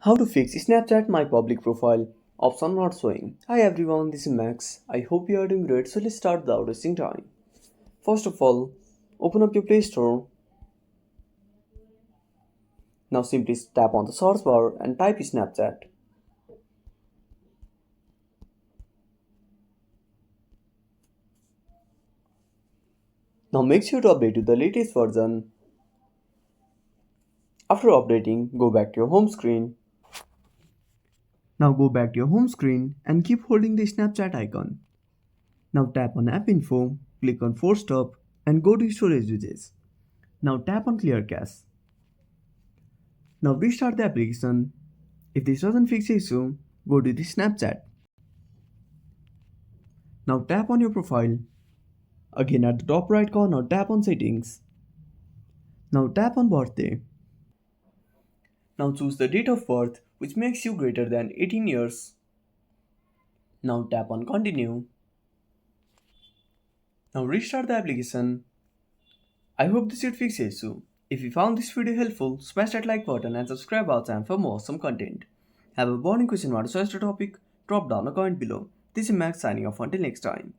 How to fix Snapchat my public profile option not showing. Hi everyone, this is Max. I hope you are doing great. So let's start without wasting time. First of all, open up your Play Store. Now simply tap on the search bar and type Snapchat. Now make sure to update to the latest version. After updating, go back to your home screen. Now go back to your home screen and keep holding the Snapchat icon. Now tap on App Info, click on Force Stop and go to Storage Uses. Now tap on Clear Cache. Now restart the application. If this doesn't fix the issue, go to the Snapchat. Now tap on your profile. Again at the top right corner, tap on Settings. Now tap on Birthday. Now choose the date of birth which makes you greater than 18 years. Now tap on Continue. Now restart the application. I hope this should fix the issue. If you found this video helpful, smash that like button and subscribe our channel for more awesome content. Have a burning question or a topic? Drop down a comment below. This is Max signing off until next time.